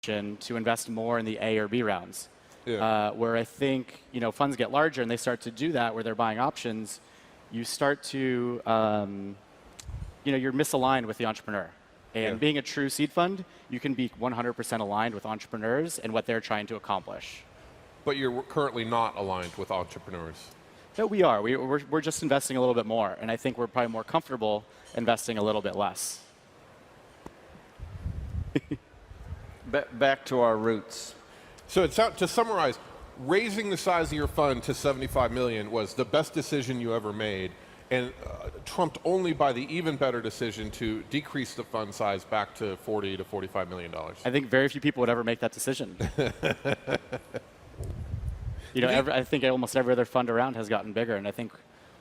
to invest more in the A or B rounds. Yeah. Where I think funds get larger and they start to do that, where they're buying options, you start to you're misaligned with the entrepreneur. And being a true seed fund, you can be 100% aligned with entrepreneurs and what they're trying to accomplish. But you're currently not aligned with entrepreneurs. No, we are. We're just investing a little bit more, and I think we're probably more comfortable investing a little bit less. Back to our roots. So to summarize, raising the size of your fund to 75 million was the best decision you ever made, and trumped only by the even better decision to decrease the fund size back to 40 to 45 million dollars. I think very few people would ever make that decision. I think almost every other fund around has gotten bigger, and I think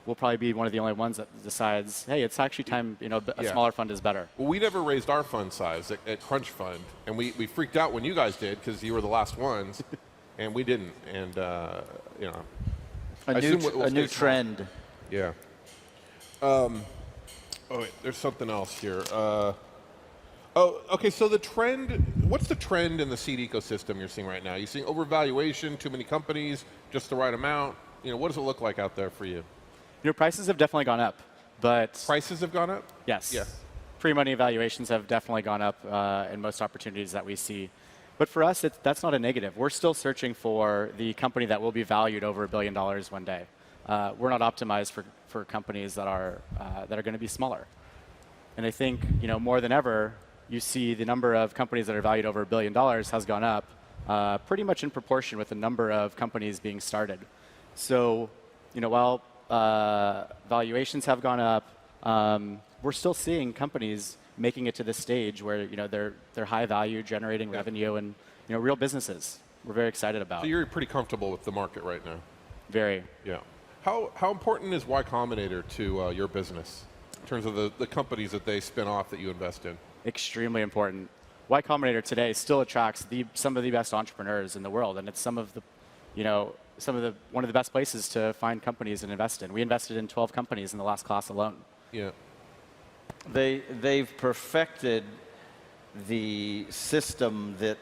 we'll probably be one of the only ones that decides, hey, it's actually time, a smaller fund is better. Well, we never raised our fund size at Crunch Fund, and we freaked out when you guys did because you were the last ones, and we didn't. And, a new trend. Yeah. Wait, there's something else here. Okay, so what's the trend in the seed ecosystem you're seeing right now? You seeing overvaluation, too many companies, just the right amount? What does it look like out there for you? Prices have definitely gone up, but... Prices have gone up? Yes. Yeah. Pre-money valuations have definitely gone up in most opportunities that we see. But for us, that's not a negative. We're still searching for the company that will be valued over $1 billion one day. We're not optimized for companies that are going to be smaller. And I think, more than ever, you see the number of companies that are valued over $1 billion has gone up pretty much in proportion with the number of companies being started. So, while valuations have gone up, we're still seeing companies making it to this stage where they're high value, generating revenue, and real businesses. We're very excited about. So you're pretty comfortable with the market right now. Very. Yeah. How important is Y Combinator to your business in terms of the companies that they spin off that you invest in? Extremely important. Y Combinator today still attracts some of the best entrepreneurs in the world, and it's one of the best places to find companies and invest in. We invested in 12 companies in the last class alone. Yeah. They've perfected the system that,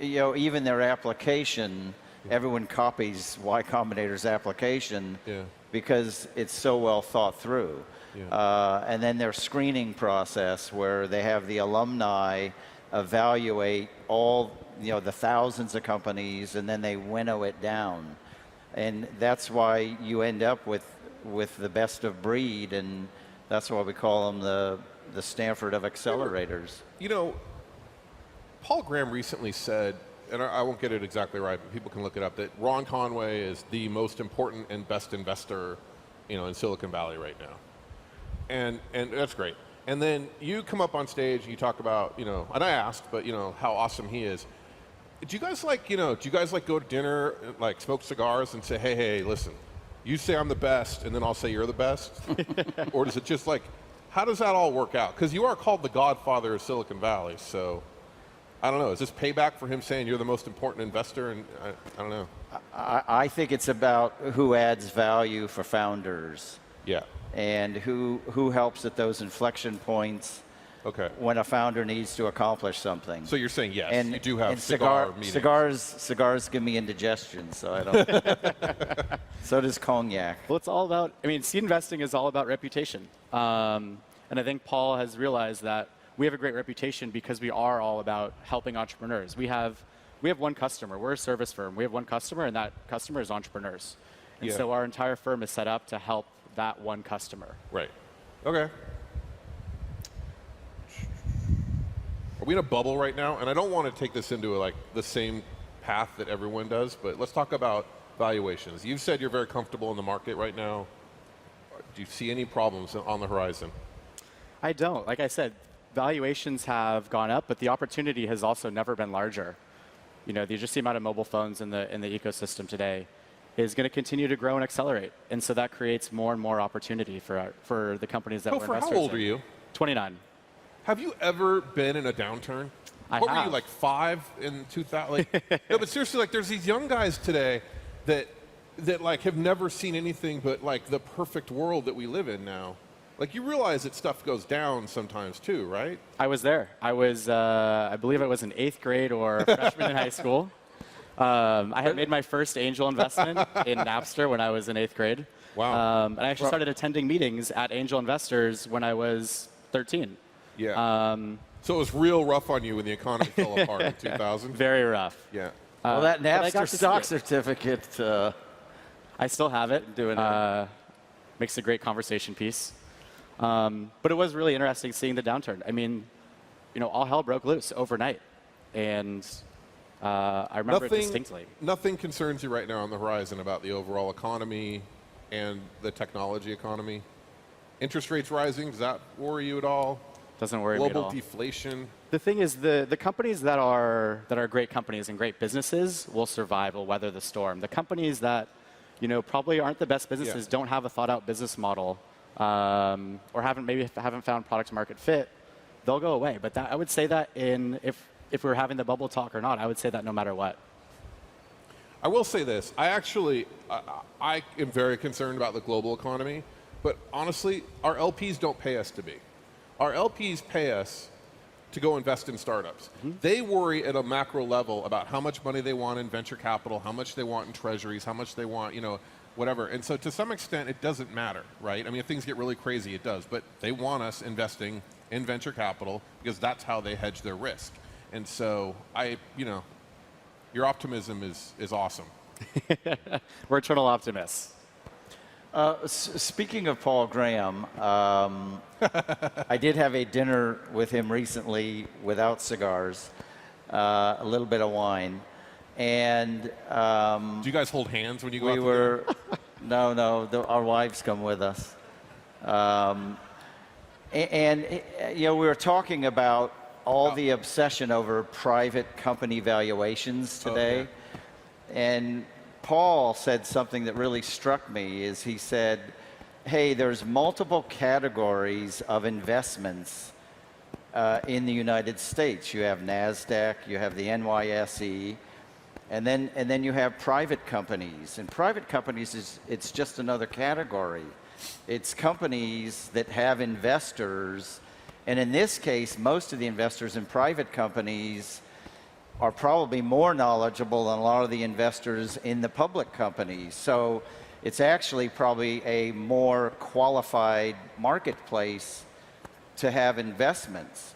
even their application, everyone copies Y Combinator's application because it's so well thought through. Yeah. And then their screening process where they have the alumni evaluate all the thousands of companies, and then they winnow it down. And that's why you end up with the best of breed, and that's why we call them the Stanford of accelerators. Paul Graham recently said, and I won't get it exactly right, but people can look it up, that Ron Conway is the most important and best investor, in Silicon Valley right now. And that's great. And then you come up on stage and you talk about, and I asked, but how awesome he is. Do you guys go to dinner, like smoke cigars and say, hey, listen, you say I'm the best, and then I'll say you're the best? Or does it just how does that all work out? Because you are called the godfather of Silicon Valley, so I don't know. Is this payback for him saying you're the most important investor? And I don't know. I think it's about who adds value for founders. Yeah. And who helps at those inflection points when a founder needs to accomplish something. So you're saying yes, and, you do have and cigar meetings. Cigars give me indigestion, so I don't. So does cognac. Well, it's all about, seed investing is all about reputation. And I think Paul has realized that we have a great reputation because we are all about helping entrepreneurs. We have one customer. We're a service firm. We have one customer, and that customer is entrepreneurs. And so our entire firm is set up to help that one customer. Right. Okay. Are we in a bubble right now? And I don't want to take this into the same path that everyone does, but let's talk about valuations. You've said you're very comfortable in the market right now. Do you see any problems on the horizon? I don't. Like I said, valuations have gone up, but the opportunity has also never been larger. Just the amount of mobile phones in the ecosystem today is going to continue to grow and accelerate. And so that creates more and more opportunity for the companies that we're investors in. How old are you? 29. Have you ever been in a downturn? What were you, 5 in 2000? No, but seriously, there's these young guys today that have never seen anything but the perfect world that we live in now. Like, you realize that stuff goes down sometimes too, right? I was there. I was, I believe I was in 8th grade or a freshman in high school. I had made my first angel investment in Napster when I was in 8th grade. Wow. And I actually started attending meetings at angel investors when I was 13. Yeah. So it was real rough on you when the economy fell apart in 2000? Very rough. Yeah. Well, that but I got Napster to see stock it. certificate. I still have it. Doing Makes a great conversation piece. But it was really interesting seeing the downturn. I mean, all hell broke loose overnight. And I remember it distinctly. Nothing concerns you right now on the horizon about the overall economy and the technology economy? Interest rates rising, does that worry you at all? Doesn't worry me at all. Global deflation? The thing is, the companies that are great companies and great businesses will survive, will weather the storm. The companies that probably aren't the best businesses, don't have a thought-out business model, or haven't found product market fit, they'll go away. But I would say that if we're having the bubble talk or not, I would say that no matter what. I will say this. I am very concerned about the global economy, but honestly, our LPs don't pay us to be. Our LPs pay us to go invest in startups. Mm-hmm. They worry at a macro level about how much money they want in venture capital, how much they want in treasuries, how much they want, whatever. And so to some extent, it doesn't matter, right? I mean, if things get really crazy, it does. But they want us investing in venture capital because that's how they hedge their risk. And so your optimism is awesome. We're eternal optimists. Speaking of Paul Graham, I did have a dinner with him recently without cigars, a little bit of wine, and do you guys hold hands when you go out to dinner? No, our wives come with us, and we were talking about all the obsession over private company valuations today, okay. And Paul said something that really struck me. Is he said, hey, there's multiple categories of investments in the United States. You have NASDAQ, you have the NYSE, and then you have private companies. And private companies it's just another category. It's companies that have investors, and in this case, most of the investors in private companies are probably more knowledgeable than a lot of the investors in the public companies. So it's actually probably a more qualified marketplace to have investments.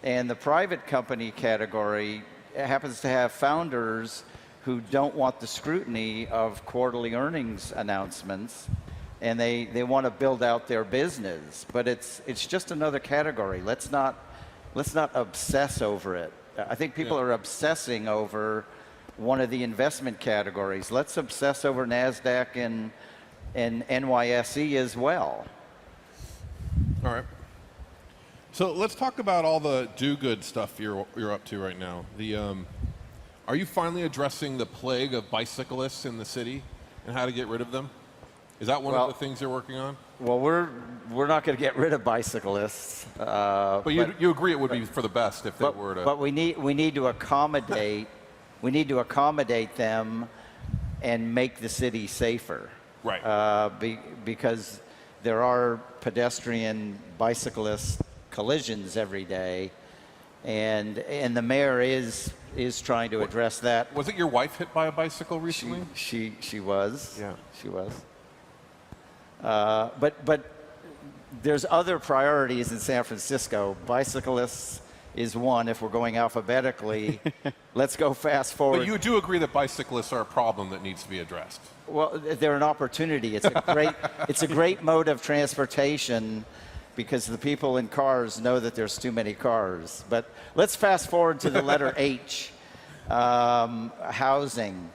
And the private company category happens to have founders who don't want the scrutiny of quarterly earnings announcements, and they want to build out their business. But it's just another category. Let's not obsess over it. I think people are obsessing over one of the investment categories. Let's obsess over NASDAQ and NYSE as well. All right. So let's talk about all the do-good stuff you're up to right now. Are you finally addressing the plague of bicyclists in the city and how to get rid of them? Is that one of the things you're working on? Well, we're not going to get rid of bicyclists. But you agree it would be for the best if they were to. But we need to accommodate them and make the city safer. Right. Because there are pedestrian bicyclist collisions every day, and the mayor is trying to address that. Was it your wife hit by a bicycle recently? She was. Yeah. She was. But there's other priorities in San Francisco. Bicyclists is one. If we're going alphabetically, let's go fast forward. But you do agree that bicyclists are a problem that needs to be addressed? Well, they're an opportunity. It's a great mode of transportation because the people in cars know that there's too many cars. But let's fast forward to the letter H, housing.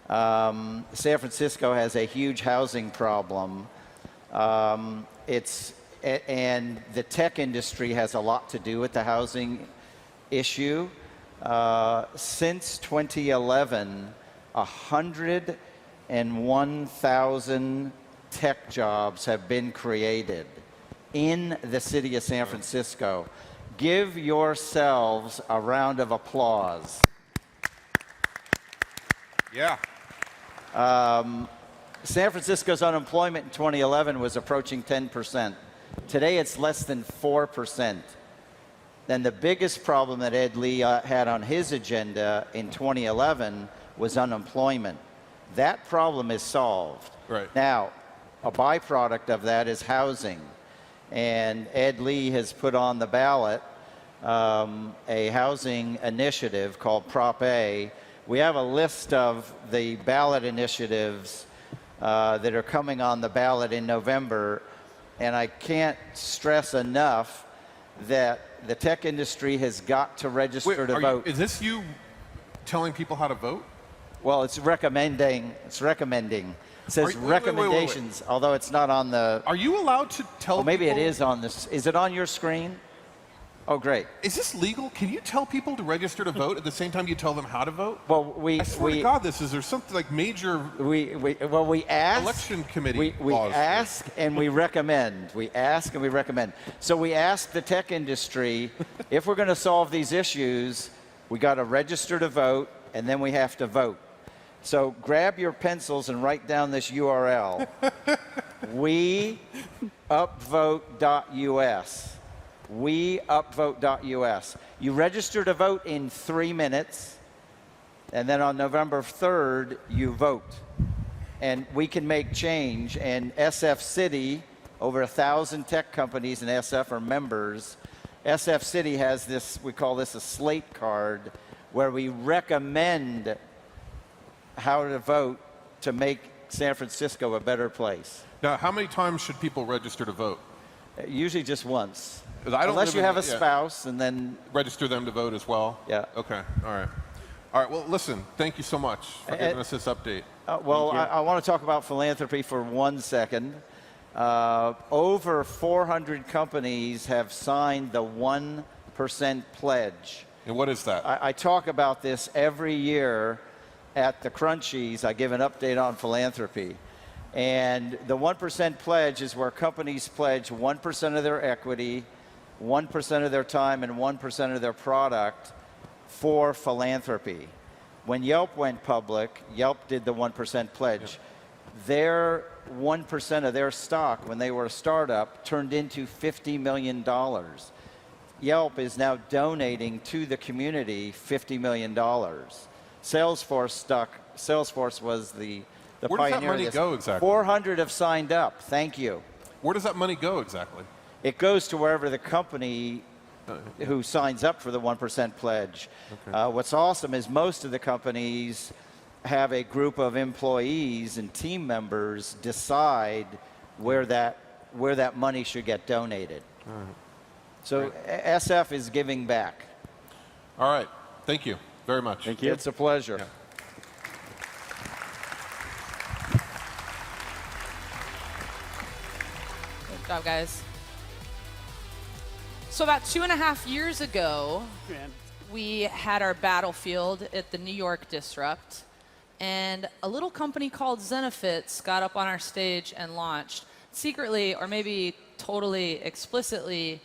San Francisco has a huge housing problem. And the tech industry has a lot to do with the housing issue. Since 2011, 101,000 tech jobs have been created in the city of San Francisco. Give yourselves a round of applause. Yeah. San Francisco's unemployment in 2011 was approaching 10%. Today, it's less than 4%. Then the biggest problem that Ed Lee had on his agenda in 2011 was unemployment. That problem is solved. Right. Now, a byproduct of that is housing. And Ed Lee has put on the ballot a housing initiative called Prop A. We have a list of the ballot initiatives that are coming on the ballot in November. And I can't stress enough that the tech industry has got to register to vote. Is this you telling people how to vote? Well, it's recommending. It's recommending. It says recommendations, although it's not on the. Are you allowed to tell Oh, maybe people, it is on this. Is it on your screen? Oh, great. Is this legal? Can you tell people to register to vote at the same time you tell them how to vote? Well, I swear to God, is there something like major we ask. election committee We laws? ask and we recommend. We ask and we recommend. So we ask the tech industry, if we're going to solve these issues, we got to register to vote, and then we have to vote. So grab your pencils and write down this URL. weupvote.us. weupvote.us. You register to vote in 3 minutes, and then on November 3rd, you vote. And we can make change. And SF City, over 1,000 tech companies in SF are members. SF City has this, we call this a slate card, where we recommend how to vote to make San Francisco a better place. Now, how many times should people register to vote? Usually just once. 'Cause I don't Unless live you in have a the- yeah. spouse, and then Register them to vote as well? Yeah. Okay, all right. All right, well, listen, thank you so much for giving us this update. well, I want to talk about philanthropy for 1 second. Over 400 companies have signed the 1% pledge. And what is that? I talk about this every year at the Crunchies. I give an update on philanthropy. And the 1% pledge is where companies pledge 1% of their equity, 1% of their time, and 1% of their product for philanthropy. When Yelp went public, Yelp did the 1% pledge. Yep. Their 1% of their stock, when they were a startup, turned into $50 million. Yelp is now donating to the community $50 million. Salesforce was the Where does that pioneer money of this. go exactly? 400 have signed up. Thank you. Where does that money go exactly? It goes to wherever the company who signs up for the 1% pledge. Okay. What's awesome is most of the companies have a group of employees and team members decide where that money should get donated. All right. So SF is giving back. All right, thank you very much. Thank you. It's a pleasure. Yeah. Good job, guys. So about 2.5 years ago, we had our battlefield at the New York Disrupt, and a little company called Zenefits got up on our stage and launched secretly, or maybe totally explicitly,